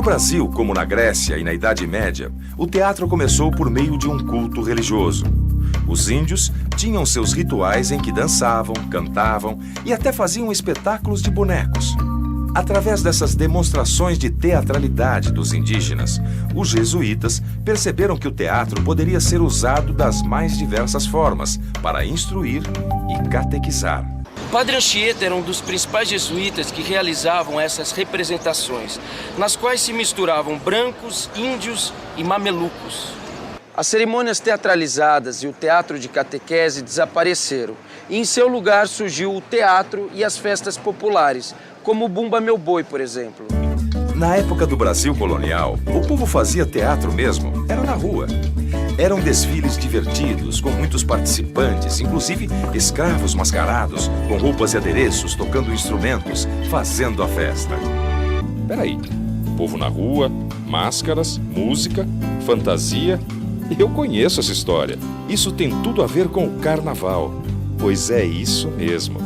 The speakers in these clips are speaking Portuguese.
No Brasil, como na Grécia e na Idade Média, o teatro começou por meio de um culto religioso. Os índios tinham seus rituais em que dançavam, cantavam e até faziam espetáculos de bonecos. Através dessas demonstrações de teatralidade dos indígenas, os jesuítas perceberam que o teatro poderia ser usado das mais diversas formas para instruir e catequizar. Padre Anchieta era um dos principais jesuítas que realizavam essas representações, nas quais se misturavam brancos, índios e mamelucos. As cerimônias teatralizadas e o teatro de catequese desapareceram, e em seu lugar surgiu o teatro e as festas populares, como o Bumba Meu Boi, por exemplo. Na época do Brasil colonial, o povo fazia teatro mesmo, era na rua. Eram desfiles divertidos, com muitos participantes, inclusive escravos mascarados, com roupas e adereços, tocando instrumentos, fazendo a festa. Peraí, povo na rua, máscaras, música, fantasia... Eu conheço essa história. Isso tem tudo a ver com o carnaval. Pois é isso mesmo.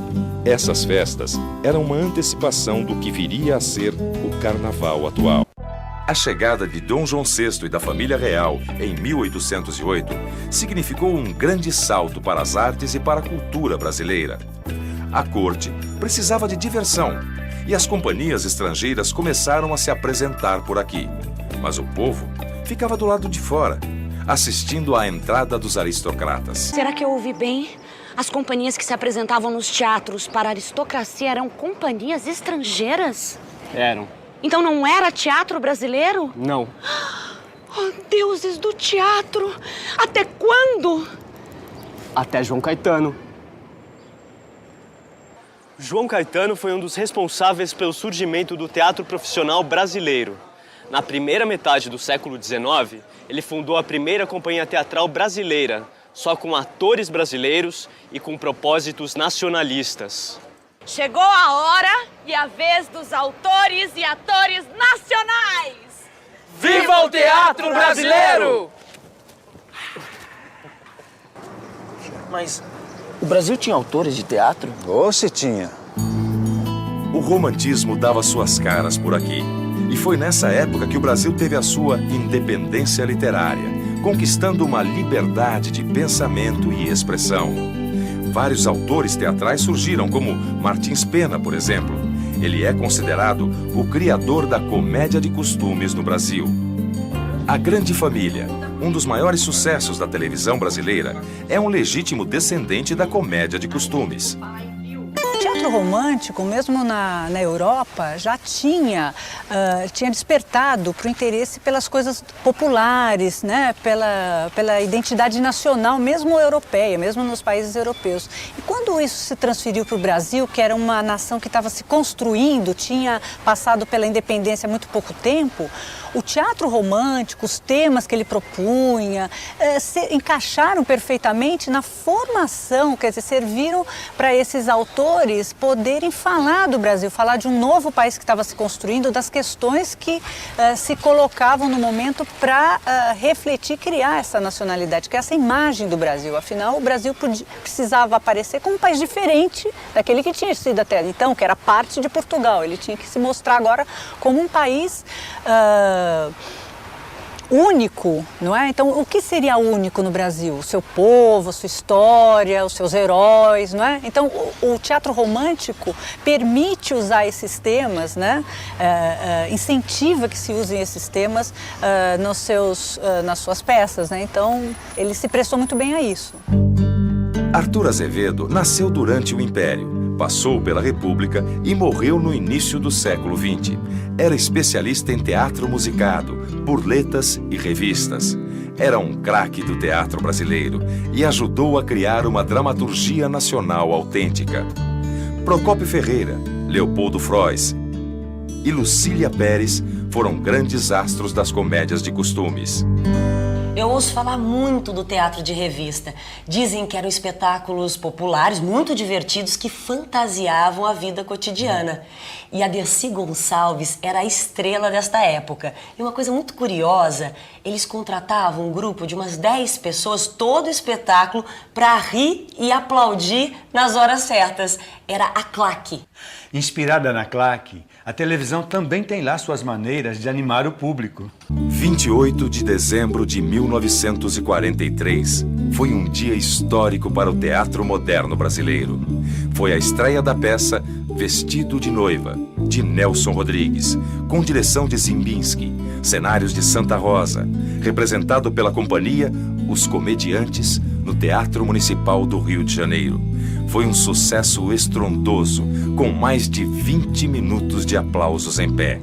Essas festas eram uma antecipação do que viria a ser o carnaval atual. A chegada de Dom João VI e da família real em 1808 significou um grande salto para as artes e para a cultura brasileira. A corte precisava de diversão e as companhias estrangeiras começaram a se apresentar por aqui. Mas o povo ficava do lado de fora, assistindo à entrada dos aristocratas. Será que eu ouvi bem? As companhias que se apresentavam nos teatros para a aristocracia eram companhias estrangeiras? Eram. Então não era teatro brasileiro? Não. Oh, deuses do teatro! Até quando? Até João Caetano. João Caetano foi um dos responsáveis pelo surgimento do teatro profissional brasileiro. Na primeira metade do século XIX, ele fundou a primeira companhia teatral brasileira, só com atores brasileiros e com propósitos nacionalistas. Chegou a hora e a vez dos autores e atores nacionais! Viva o teatro brasileiro! Mas o Brasil tinha autores de teatro? Ou se tinha. O romantismo dava suas caras por aqui. E foi nessa época que o Brasil teve a sua independência literária, conquistando uma liberdade de pensamento e expressão. Vários autores teatrais surgiram, como Martins Pena, por exemplo. Ele é considerado o criador da comédia de costumes no Brasil. A Grande Família, um dos maiores sucessos da televisão brasileira, é um legítimo descendente da comédia de costumes. O teatro romântico, mesmo na Europa, já tinha despertado para o interesse pelas coisas populares, né? pela identidade nacional, mesmo europeia, mesmo nos países europeus. E quando isso se transferiu para o Brasil, que era uma nação que estava se construindo, tinha passado pela independência há muito pouco tempo, o teatro romântico, os temas que ele propunha, se encaixaram perfeitamente na formação, quer dizer, serviram para esses autores poderem falar do Brasil, falar de um novo país que estava se construindo, das questões que se colocavam no momento para refletir, criar essa nacionalidade, que é essa imagem do Brasil. Afinal, o Brasil precisava aparecer como um país diferente daquele que tinha sido até então, que era parte de Portugal. Ele tinha que se mostrar agora como um país único, não é? Então, o que seria único no Brasil? O seu povo, a sua história, os seus heróis, não é? Então, o teatro romântico permite usar esses temas, né? Incentiva que se usem esses temas nas suas peças, né? Então, ele se prestou muito bem a isso. Arthur Azevedo nasceu durante o Império, passou pela República e morreu no início do século XX. Era especialista em teatro musicado, burletas e revistas. Era um craque do teatro brasileiro e ajudou a criar uma dramaturgia nacional autêntica. Procópio Ferreira, Leopoldo Frois e Lucília Pérez foram grandes astros das comédias de costumes. Eu ouço falar muito do teatro de revista. Dizem que eram espetáculos populares, muito divertidos, que fantasiavam a vida cotidiana. E a Dercy Gonçalves era a estrela desta época. E uma coisa muito curiosa, eles contratavam um grupo de umas 10 pessoas, todo o espetáculo, para rir e aplaudir nas horas certas. Era a claque. Inspirada na claque, a televisão também tem lá suas maneiras de animar o público. 28 de dezembro de 1943 foi um dia histórico para o teatro moderno brasileiro. Foi a estreia da peça Vestido de Noiva, de Nelson Rodrigues, com direção de Zimbinski, cenários de Santa Rosa, representado pela companhia Os Comediantes, no Teatro Municipal do Rio de Janeiro. Foi um sucesso estrondoso, com mais de 20 minutos de aplausos em pé.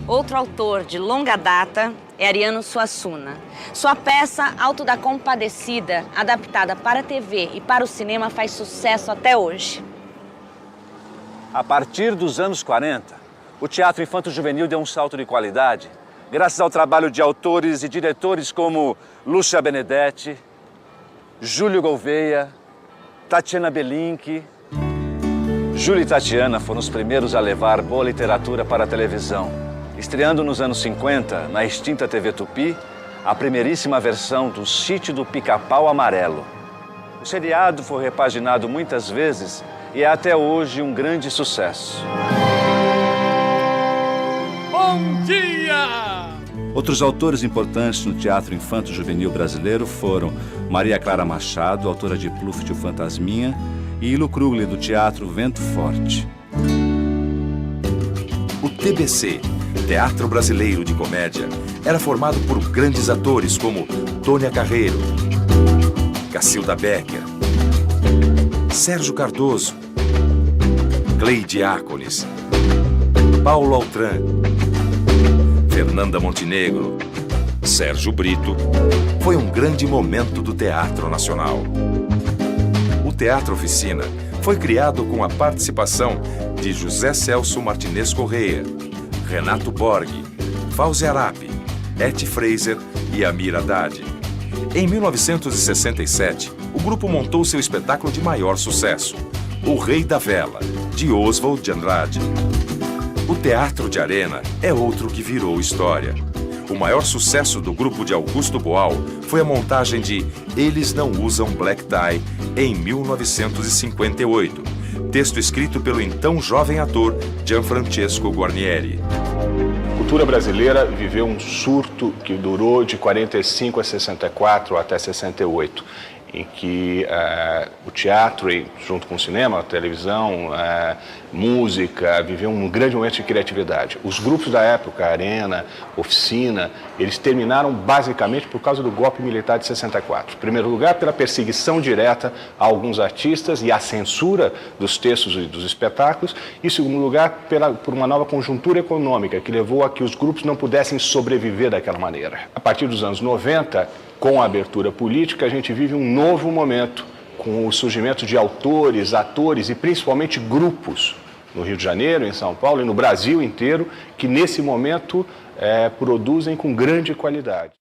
Outro autor de longa data é Ariano Suassuna. Sua peça Alto da Compadecida, adaptada para a TV e para o cinema, faz sucesso até hoje. A partir dos anos 40, o teatro infanto-juvenil deu um salto de qualidade, graças ao trabalho de autores e diretores como Lúcia Benedetti, Júlio Gouveia, Tatiana Belinque. Júlio e Tatiana foram os primeiros a levar boa literatura para a televisão, estreando nos anos 50, na extinta TV Tupi, a primeiríssima versão do Sítio do Pica-Pau Amarelo. O seriado foi repaginado muitas vezes e é até hoje um grande sucesso. Bom dia! Outros autores importantes no teatro infanto-juvenil brasileiro foram Maria Clara Machado, autora de Pluft o Fantasminha, e Ilo Krugli, do Teatro Vento Forte. O TBC, Teatro Brasileiro de Comédia, era formado por grandes atores como Tônia Carreiro, Cacilda Becker, Sérgio Cardoso, Cleide Ácones, Paulo Altran, Fernanda Montenegro, Sérgio Brito. Foi um grande momento do Teatro Nacional. O Teatro Oficina foi criado com a participação de José Celso Martinez Correia, Renato Borg, Fauzi Arap, Eti Fraser e Amir Haddad. Em 1967, o grupo montou seu espetáculo de maior sucesso, O Rei da Vela, de Oswald de Andrade. O Teatro de Arena é outro que virou história. O maior sucesso do grupo de Augusto Boal foi a montagem de Eles Não Usam Black Tie, em 1958, texto escrito pelo então jovem ator Gianfrancesco Guarnieri. A cultura brasileira viveu um surto que durou de 45 a 64 até 68, em que o teatro, junto com o cinema, a televisão, música, viveu um grande momento de criatividade. Os grupos da época, Arena, Oficina, eles terminaram basicamente por causa do golpe militar de 64. Em primeiro lugar, pela perseguição direta a alguns artistas e a censura dos textos e dos espetáculos. E, em segundo lugar, por uma nova conjuntura econômica que levou a que os grupos não pudessem sobreviver daquela maneira. A partir dos anos 90, com a abertura política, a gente vive um novo momento, com o surgimento de autores, atores e principalmente grupos no Rio de Janeiro, em São Paulo e no Brasil inteiro, que nesse momento produzem com grande qualidade.